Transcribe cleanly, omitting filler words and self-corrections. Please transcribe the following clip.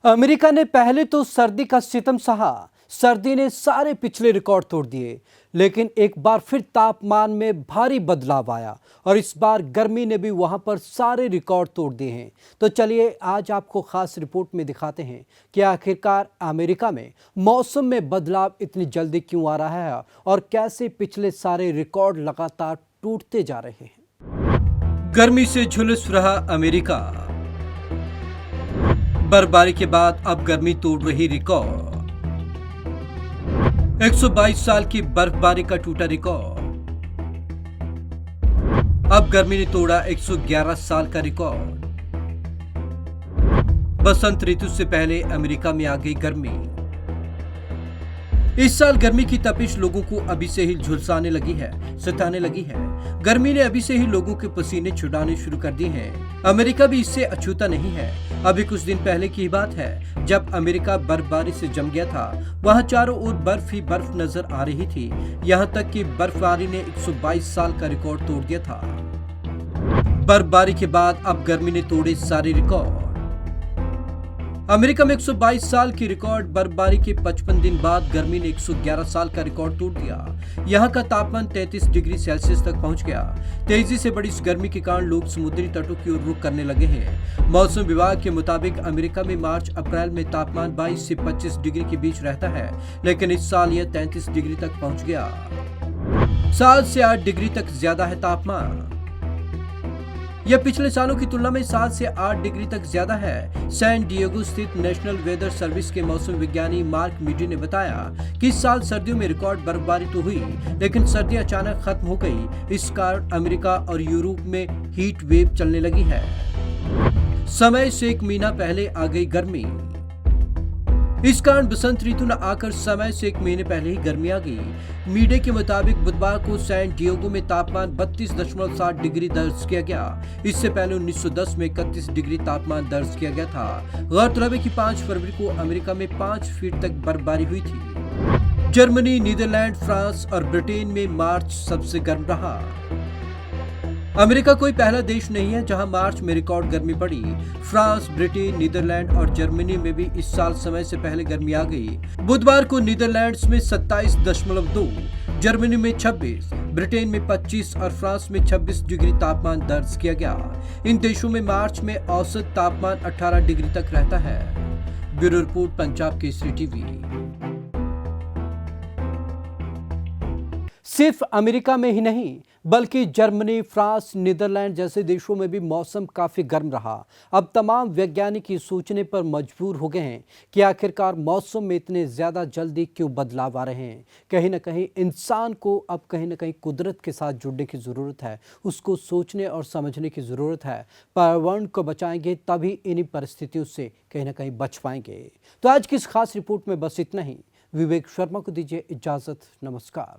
America ने पहले तो सर्दी का सितम सहा। सर्दी ने सारे पिछले रिकॉर्ड तोड़ दिए, लेकिन एक बार फिर तापमान में भारी बदलाव आया और इस बार गर्मी ने भी वहां पर सारे रिकॉर्ड तोड़ दिए हैं। तो चलिए आज आपको खास रिपोर्ट में दिखाते हैं कि आखिरकार अमेरिका में मौसम में बदलाव इतनी जल्दी क्यों आ रहा है और कैसे पिछले सारे रिकॉर्ड लगातार टूटते जा रहे हैं। गर्मी से झुलस रहा अमेरिका। बर्फबारी के बाद अब गर्मी तोड़ रही रिकॉर्ड। 122 साल की बर्फबारी का टूटा रिकॉर्ड। अब गर्मी ने तोड़ा 111 साल का रिकॉर्ड। बसंत ऋतु से पहले अमेरिका में आ गई गर्मी। इस साल गर्मी की तपिश लोगों को अभी से ही झुलसाने लगी है, सताने लगी है। गर्मी ने अभी से ही लोगों के पसीने छुड़ाने शुरू कर दिए हैं। अमेरिका भी इससे अछूता नहीं है। अभी कुछ दिन पहले की बात है जब अमेरिका बर्फबारी से जम गया था। वहां चारों ओर बर्फ ही बर्फ नजर आ रही थी। यहां तक कि बर्फबारी ने 122 साल का रिकॉर्ड तोड़ दिया था। बर्फबारी के बाद अब गर्मी ने तोड़े सारे रिकॉर्ड। अमेरिका में 122 साल की रिकॉर्ड बर्फबारी के 55 दिन बाद गर्मी ने 111 साल का रिकॉर्ड तोड़ दिया। यहां का तापमान 33 डिग्री सेल्सियस तक पहुंच गया। तेजी से बढ़ी इस गर्मी के कारण लोग समुद्री तटों की ओर रुख करने लगे हैं। मौसम विभाग के मुताबिक अमेरिका में मार्च अप्रैल में तापमान 22 से 25 डिग्री के बीच रहता है, लेकिन इस साल यह 33 डिग्री तक पहुंच गया। 7 से 8 डिग्री तक ज्यादा है तापमान। यह पिछले सालों की तुलना में 7 से 8 डिग्री तक ज्यादा है। सैन डिएगो स्थित नेशनल वेदर सर्विस के मौसम विज्ञानी मार्क मीडी ने बताया कि इस साल सर्दियों में रिकॉर्ड बर्फबारी तो हुई, लेकिन सर्दी अचानक खत्म हो गई। इस कारण अमेरिका और यूरोप में हीट वेव चलने लगी है। समय से 1 महीना पहले आ गई गर्मी। इस कारण बसंत ऋतु न आकर समय से 1 महीने पहले ही गर्मी आ गई। मीडिया के मुताबिक बुधवार को सैन डिएगो में तापमान 32.7 डिग्री दर्ज किया गया। इससे पहले 1910 में 31 डिग्री तापमान दर्ज किया गया था। गौरतलब है कि 5 फरवरी को अमेरिका में 5 फीट तक बर्फबारी हुई थी। जर्मनी, नीदरलैंड, फ्रांस और ब्रिटेन में मार्च सबसे गर्म रहा। अमेरिका कोई पहला देश नहीं है जहां मार्च में रिकॉर्ड गर्मी पड़ी। फ्रांस, ब्रिटेन, नीदरलैंड और जर्मनी में भी इस साल समय से पहले गर्मी आ गई। बुधवार को नीदरलैंड्स में 27.2, जर्मनी में 26, ब्रिटेन में 25 और फ्रांस में 26 डिग्री तापमान दर्ज किया गया। इन देशों में मार्च में औसत तापमान 18 डिग्री तक रहता है। Bureau report, Punjab Kesari TV. सिर्फ अमेरिका में ही नहीं बल्कि जर्मनी, फ्रांस, नीदरलैंड जैसे देशों में भी मौसम काफ़ी गर्म रहा। अब तमाम वैज्ञानिक ये सोचने पर मजबूर हो गए हैं कि आखिरकार मौसम में इतने ज़्यादा जल्दी क्यों बदलाव आ रहे हैं। कहीं ना कहीं इंसान को अब कहीं ना कहीं कुदरत के साथ जुड़ने की ज़रूरत है, उसको सोचने और समझने की ज़रूरत है। पर्यावरण को बचाएंगे तभी इन्हीं परिस्थितियों से कहीं ना कहीं बच पाएंगे। तो आज की इस खास रिपोर्ट में बस इतना ही। विवेक शर्मा को दीजिए इजाज़त। नमस्कार।